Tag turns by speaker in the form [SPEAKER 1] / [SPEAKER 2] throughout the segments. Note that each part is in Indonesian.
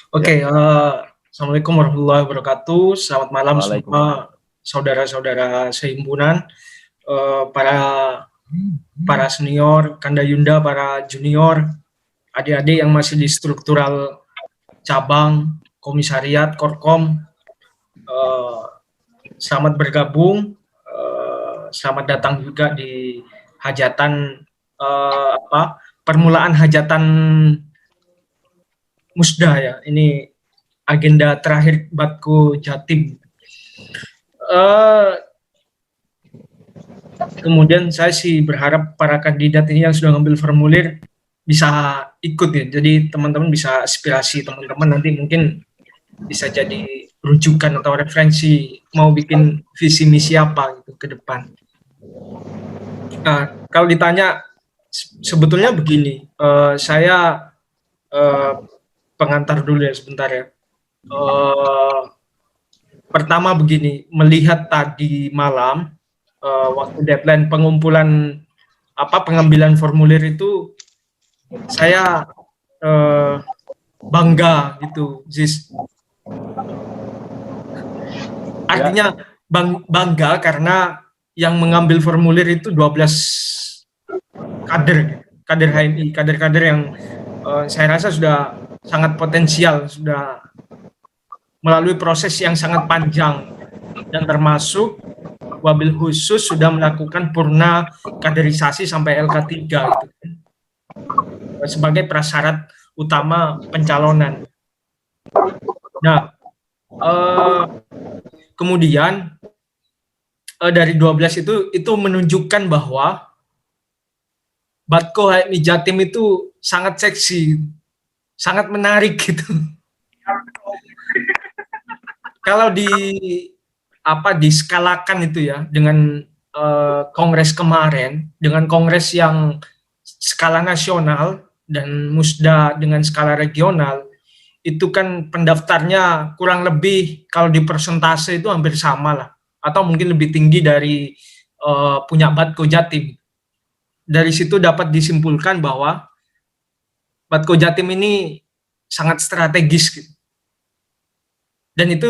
[SPEAKER 1] Oke,
[SPEAKER 2] Ya,
[SPEAKER 1] Assalamualaikum warahmatullahi wabarakatuh. Selamat malam
[SPEAKER 2] waalaikumsalam.
[SPEAKER 1] semua saudara-saudara sehimpunan, para para senior, Kanda Yunda, para junior, adik-adik yang masih di struktural cabang, komisariat, korkom. eh, Selamat bergabung, selamat datang juga di hajatan, permulaan hajatan Musda ya. Ini agenda terakhir Batko Jatim. Eh, Kemudian saya sih berharap para kandidat ini yang sudah ngambil formulir bisa ikut ya. Jadi teman-teman bisa aspirasi teman-teman nanti mungkin bisa jadi rujukan atau referensi mau bikin visi misi apa gitu ke depan. Nah, kalau ditanya sebetulnya begini, saya pengantar dulu ya sebentar ya. Pertama begini, melihat tadi malam waktu deadline pengumpulan pengambilan formulir itu saya bangga gitu, Zis. Artinya bangga karena yang mengambil formulir itu 12 kader HMI, kader-kader yang saya rasa sudah sangat potensial, sudah melalui proses yang sangat panjang dan termasuk wabil khusus sudah melakukan purna kaderisasi sampai LK3 gitu, sebagai prasyarat utama pencalonan. Nah, kemudian dari 12 itu menunjukkan bahwa Batko HMI Jatim itu sangat seksi, sangat menarik gitu. Kalau diskalakan itu ya dengan kongres kemarin, dengan kongres yang skala nasional dan Musda dengan skala regional, itu kan pendaftarnya kurang lebih kalau di persentase itu hampir sama lah, atau mungkin lebih tinggi dari punya Batko Jatim. Dari situ dapat disimpulkan bahwa Batko Jatim ini sangat strategis gitu. Dan itu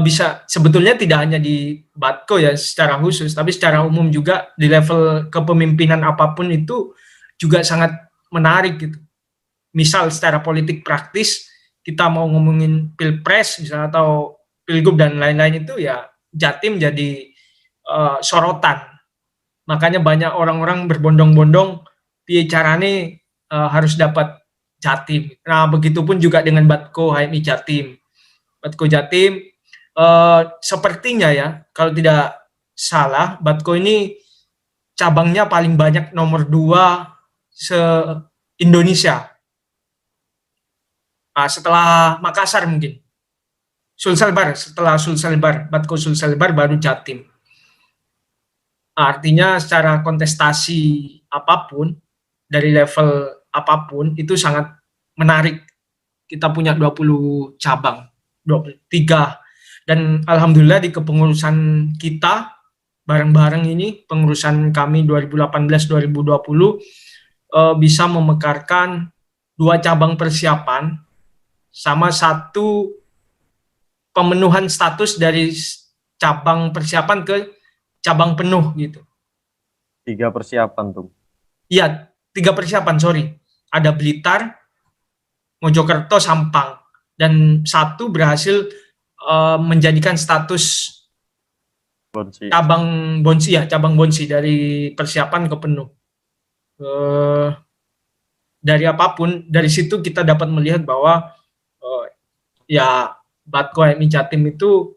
[SPEAKER 1] bisa sebetulnya tidak hanya di Batko ya secara khusus, tapi secara umum juga di level kepemimpinan apapun itu juga sangat menarik gitu. Misal secara politik praktis kita mau ngomongin pilpres misalnya atau pilgub dan lain-lain itu ya Jatim jadi sorotan. Makanya banyak orang-orang berbondong-bondong piye carane harus dapat Jatim. Nah, begitupun juga dengan Batko HMI Jatim. Batko Jatim sepertinya ya, kalau tidak salah, Batko ini cabangnya paling banyak nomor 2 se-Indonesia. Setelah Makassar mungkin. Setelah Sulselbar, Batko Sulselbar baru Jatim. Artinya secara kontestasi apapun, dari level apapun, itu sangat menarik. Kita punya 20 cabang, 23. Dan alhamdulillah di kepengurusan kita, bareng-bareng ini, pengurusan kami 2018-2020, bisa memekarkan 2 cabang persiapan, sama 1 pemenuhan status dari cabang persiapan ke cabang penuh gitu.
[SPEAKER 2] 3 persiapan tuh.
[SPEAKER 1] Iya, 3 persiapan, sorry. Ada Blitar, Mojokerto, Sampang. Dan 1 berhasil menjadikan status
[SPEAKER 2] Bonsi.
[SPEAKER 1] cabang bonsi dari persiapan ke penuh. Dari apapun, dari situ kita dapat melihat bahwa ya Batko HMI Jatim itu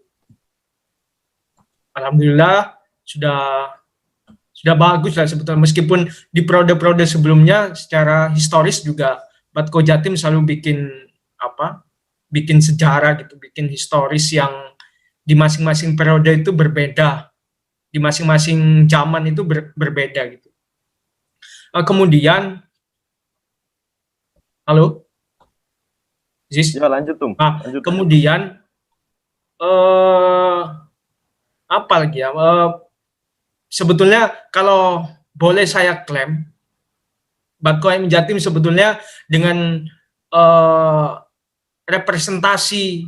[SPEAKER 1] alhamdulillah sudah bagus lah sebetulnya, meskipun di periode-periode sebelumnya secara historis juga Batko Jatim selalu bikin sejarah gitu, bikin historis yang di masing-masing periode itu berbeda, di masing-masing zaman itu berbeda gitu. Kemudian, halo, Zis?
[SPEAKER 2] Ya lanjut tuh. Lanjut.
[SPEAKER 1] Kemudian apa lagi ya? Sebetulnya kalau boleh saya klaim, Batko HMI Jatim sebetulnya dengan representasi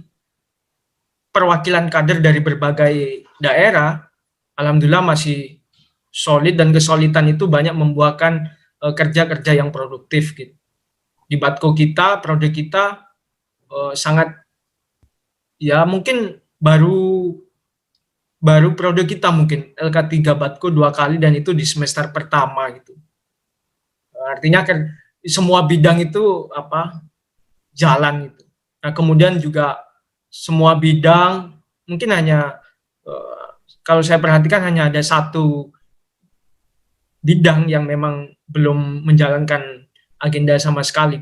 [SPEAKER 1] perwakilan kader dari berbagai daerah, alhamdulillah masih solid, dan kesolidan itu banyak membuahkan kerja-kerja yang produktif gitu. Di Batko kita, prode kita sangat, ya mungkin baru prode kita mungkin LK3 Batko 2 kali, dan itu di semester pertama gitu. Artinya kan semua bidang itu jalan gitu. Nah, kemudian juga semua bidang mungkin hanya kalau saya perhatikan hanya ada satu bidang yang memang belum menjalankan agenda sama sekali.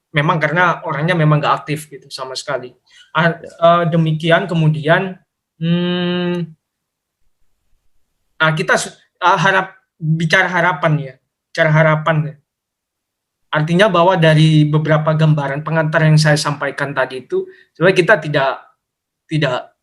[SPEAKER 1] Memang karena orangnya memang nggak aktif gitu sama sekali. Demikian kemudian kita bicara harapan ya. Artinya bahwa dari beberapa gambaran pengantar yang saya sampaikan tadi itu, sebenarnya kita tidak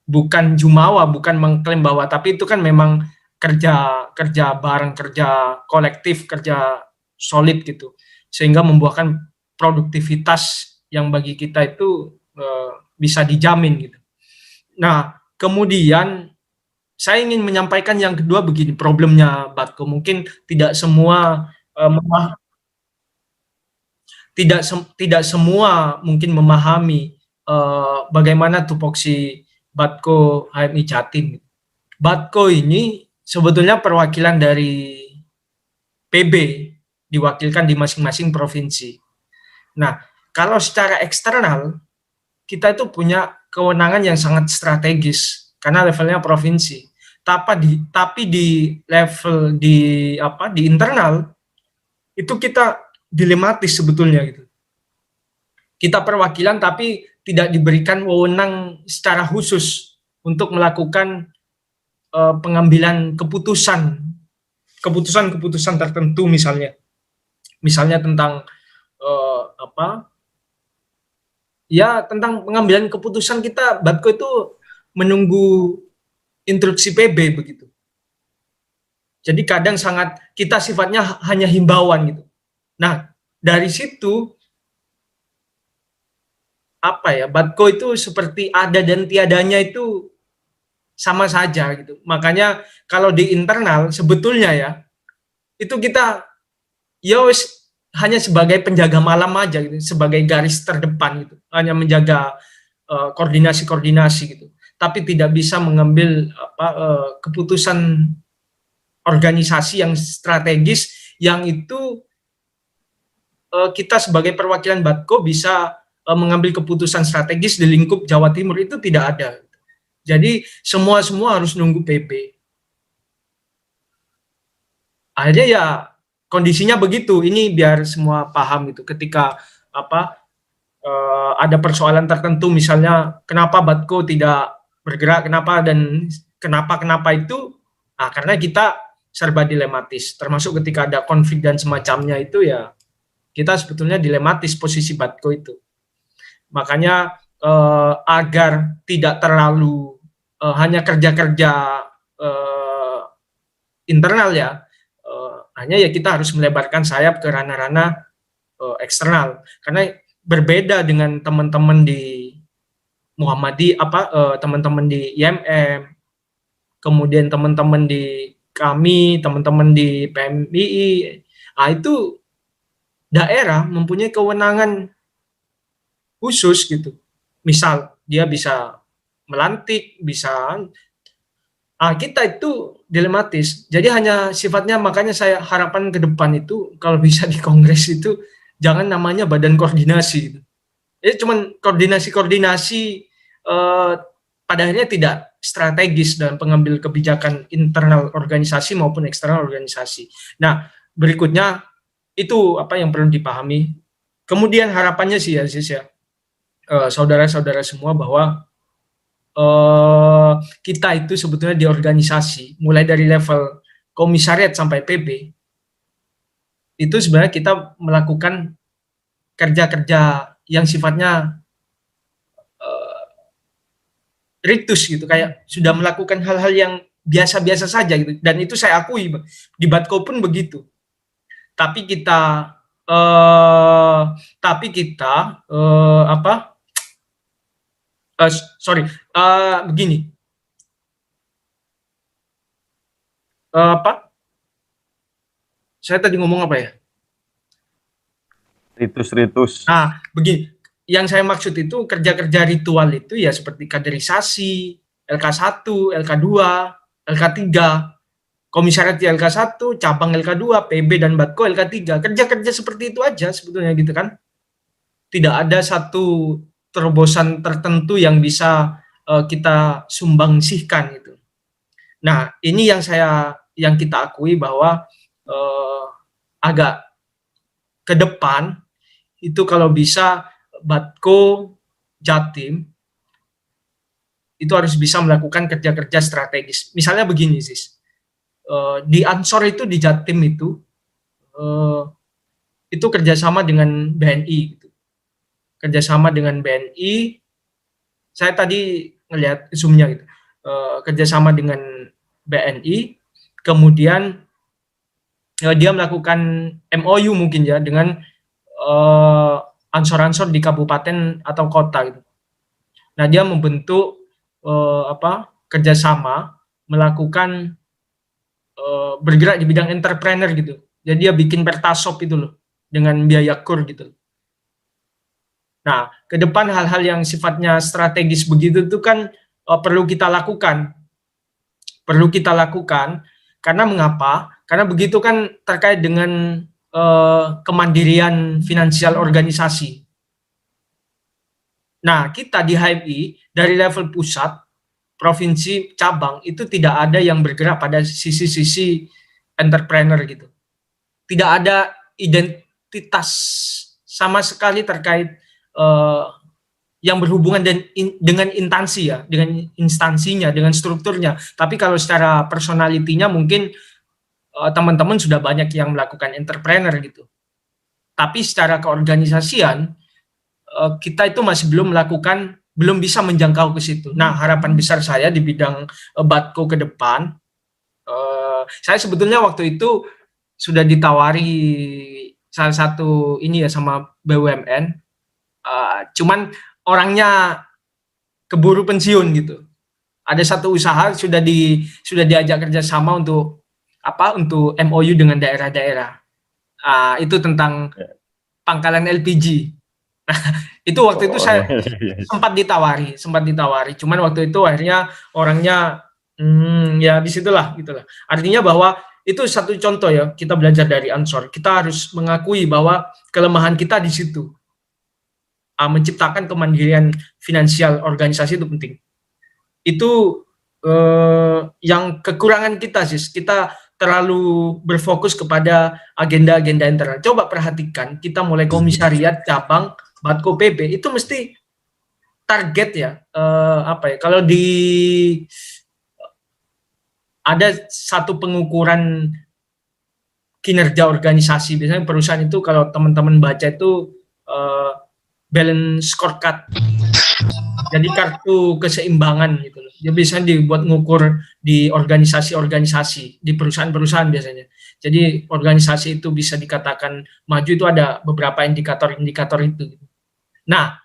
[SPEAKER 1] bukan jumawa, bukan mengklaim bahwa, tapi itu kan memang kerja bareng, kerja kolektif, kerja solid gitu, sehingga membuahkan produktivitas yang bagi kita itu bisa dijamin gitu. Nah, kemudian saya ingin menyampaikan yang kedua begini, problemnya Batko mungkin tidak semua tidak semua mungkin memahami bagaimana tupoksi Batko HMI Jatim. Batko ini sebetulnya perwakilan dari PB, diwakilkan di masing-masing provinsi. Nah, kalau secara eksternal kita itu punya kewenangan yang sangat strategis karena levelnya provinsi. Tapi di level di internal itu kita dilematis sebetulnya gitu. Kita perwakilan tapi tidak diberikan wewenang secara khusus untuk melakukan pengambilan keputusan tertentu, misalnya tentang tentang pengambilan keputusan kita, Batko itu menunggu instruksi PB begitu. Jadi kadang kita sifatnya hanya himbauan gitu. Nah, dari situ Batko itu seperti ada dan tiadanya itu sama saja gitu. Makanya kalau di internal sebetulnya ya itu kita hanya sebagai penjaga malam aja gitu, sebagai garis terdepan gitu, hanya menjaga koordinasi gitu, tapi tidak bisa mengambil keputusan organisasi yang strategis, yang itu kita sebagai perwakilan Batko bisa mengambil keputusan strategis di lingkup Jawa Timur, itu tidak ada. Jadi semua harus nunggu PP. Akhirnya ya kondisinya begitu. Ini biar semua paham gitu. Ketika ada persoalan tertentu, misalnya kenapa Batko tidak bergerak, kenapa itu, karena kita serba dilematis. Termasuk ketika ada konflik dan semacamnya itu, ya kita sebetulnya dilematis posisi Batko itu. Makanya agar tidak terlalu hanya kerja-kerja internal ya, hanya ya kita harus melebarkan sayap ke ranah-ranah eksternal. Karena berbeda dengan teman-teman di Muhammadiyah, teman-teman di IMM, kemudian teman-teman di kami, teman-teman di PMII, itu daerah mempunyai kewenangan khusus gitu. Misal dia bisa melantik, kita itu dilematis. Jadi hanya sifatnya, makanya saya harapan ke depan itu kalau bisa di kongres itu jangan namanya badan koordinasi gitu. Cuman koordinasi pada akhirnya tidak strategis dalam pengambil kebijakan internal organisasi maupun eksternal organisasi. Nah, berikutnya itu apa yang perlu dipahami. Kemudian harapannya sih ya, Sis ya, saudara-saudara semua, bahwa kita itu sebetulnya di organisasi, mulai dari level komisariat sampai PB, itu sebenarnya kita melakukan kerja-kerja yang sifatnya ritus gitu, kayak sudah melakukan hal-hal yang biasa-biasa saja gitu, dan itu saya akui di Batko pun begitu. Tapi kita tapi kita begini, saya tadi ngomong apa ya?
[SPEAKER 2] Ritus-ritus.
[SPEAKER 1] Begini, yang saya maksud itu kerja-kerja ritual itu ya seperti kaderisasi, LK1, LK2, LK3, komisariat di LK1, cabang LK2, PB dan Batko LK3. Kerja-kerja seperti itu aja sebetulnya gitu kan. Tidak ada satu terobosan tertentu yang bisa kita sumbangsihkan gitu. Nah, ini yang kita akui bahwa agak ke depan itu kalau bisa Batko Jatim itu harus bisa melakukan kerja-kerja strategis. Misalnya begini, Sis. Di Ansor itu di Jatim itu kerjasama dengan BNI gitu. Kerjasama dengan BNI, saya tadi ngelihat zoom-nya gitu, kerjasama dengan BNI, kemudian dia melakukan MOU mungkin ya dengan ansor-ansor di kabupaten atau kota gitu. Nah, dia membentuk kerjasama melakukan bergerak di bidang entrepreneur gitu. Jadi dia bikin pertasop itu loh dengan biaya kur gitu. Nah, ke depan hal-hal yang sifatnya strategis begitu itu kan perlu kita lakukan. Perlu kita lakukan karena mengapa? Karena begitu kan terkait dengan kemandirian finansial organisasi. Nah, kita di HMI dari level pusat, provinsi, cabang itu tidak ada yang bergerak pada sisi-sisi entrepreneur gitu. Tidak ada identitas sama sekali terkait yang berhubungan dengan instansi ya, dengan instansinya, dengan strukturnya. Tapi kalau secara personalitinya mungkin teman-teman sudah banyak yang melakukan entrepreneur gitu. Tapi secara keorganisasian kita itu masih belum bisa menjangkau ke situ. Nah, harapan besar saya di bidang Batko ke depan, saya sebetulnya waktu itu sudah ditawari salah satu ini ya sama BUMN, cuman orangnya keburu pensiun gitu. Ada satu usaha sudah diajak kerjasama untuk MOU dengan daerah-daerah. Itu tentang pangkalan LPG. Nah, itu waktu itu saya sempat ditawari. Cuman waktu itu akhirnya orangnya ya disitulah gitulah. Artinya bahwa itu satu contoh ya, kita belajar dari Ansor. Kita harus mengakui bahwa kelemahan kita di situ. Menciptakan kemandirian finansial organisasi itu penting. Itu yang kekurangan kita sih. Kita terlalu berfokus kepada agenda-agenda internal. Coba perhatikan, kita mulai komisariat, cabang, Batko PB itu mesti target ya. Kalau ada satu pengukuran kinerja organisasi, biasanya perusahaan itu kalau teman-teman baca itu balance scorecard. Jadi kartu keseimbangan gitu loh. Dia biasanya dibuat ngukur di organisasi-organisasi, di perusahaan-perusahaan biasanya. Jadi organisasi itu bisa dikatakan maju itu ada beberapa indikator-indikator itu. Nah,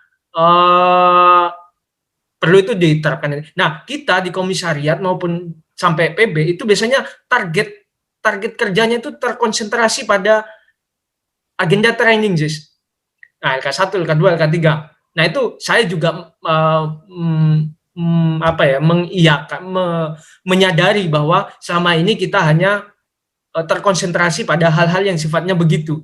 [SPEAKER 1] perlu itu diterapkan. Nah, kita di komisariat maupun sampai PB itu biasanya target kerjanya itu terkonsentrasi pada agenda training, Jis. Nah, LK1, LK2, LK3. Nah, itu saya juga menyadari bahwa selama ini kita hanya terkonsentrasi pada hal-hal yang sifatnya begitu.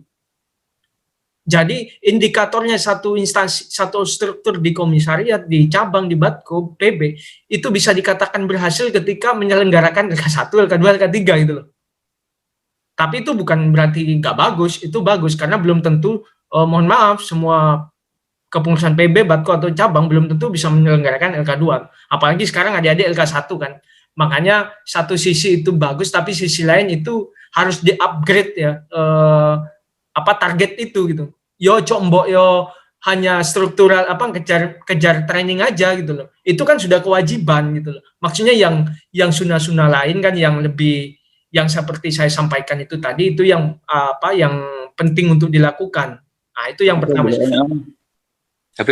[SPEAKER 1] Jadi indikatornya satu instansi, satu struktur di komisariat, di cabang, di Batko, PB itu bisa dikatakan berhasil ketika menyelenggarakan LK1, LK2, LK3 gitu loh. Tapi itu bukan berarti nggak bagus, itu bagus karena belum tentu, mohon maaf, semua kepengurusan PB, Batko atau cabang belum tentu bisa menyelenggarakan LK2. Apalagi sekarang adik-adik LK1 kan. Makanya satu sisi itu bagus, tapi sisi lain itu harus di-upgrade ya, target itu gitu. Yo mbok yo hanya struktural kejar training aja gitu loh. Itu kan sudah kewajiban gitu loh. Maksudnya yang sunah-sunah lain kan yang lebih yang seperti saya sampaikan itu tadi itu yang penting untuk dilakukan. Nah, itu yang pertama.
[SPEAKER 3] Tapi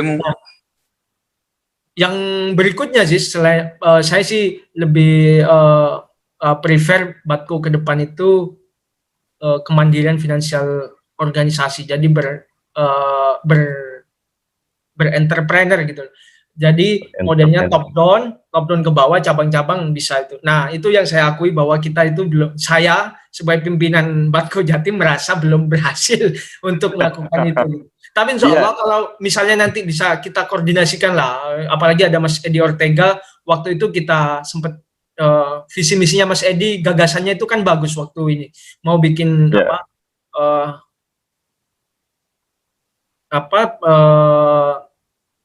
[SPEAKER 1] Yang berikutnya sih, selain saya sih lebih prefer Batko ke depan itu kemandirian finansial organisasi. Jadi berentrepreneur gitu. Jadi modelnya top down ke bawah, cabang-cabang bisa itu. Nah, itu yang saya akui bahwa kita itu belum, saya sebagai pimpinan Batko Jatim merasa belum berhasil untuk melakukan itu. Tapi insya Allah kalau misalnya nanti bisa kita koordinasikan lah, apalagi ada Mas Edi Ortega, waktu itu kita sempat visi misinya Mas Edi, gagasannya itu kan bagus waktu ini. Mau bikin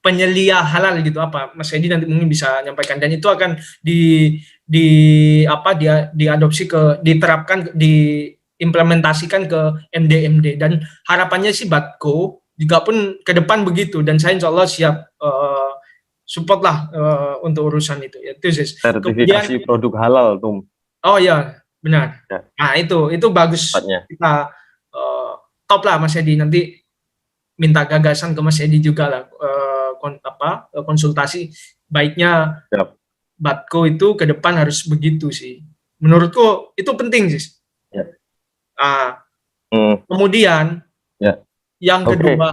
[SPEAKER 1] penyelia halal gitu, Mas Edi nanti mungkin bisa nyampaikan, dan itu akan diadopsi diterapkan, diimplementasikan ke MD dan harapannya sih Batko juga pun ke depan begitu, dan saya insya Allah siap support lah untuk urusan itu. Itu sih.
[SPEAKER 2] Sertifikasi produk halal tuh.
[SPEAKER 1] Oh ya, benar. Ya. Nah itu bagus. Kita top lah Mas Edi, nanti minta gagasan ke Mas Edi juga lah, konsultasi baiknya Batko itu ke depan harus begitu sih. Menurutku itu penting sih. Kemudian yang kedua,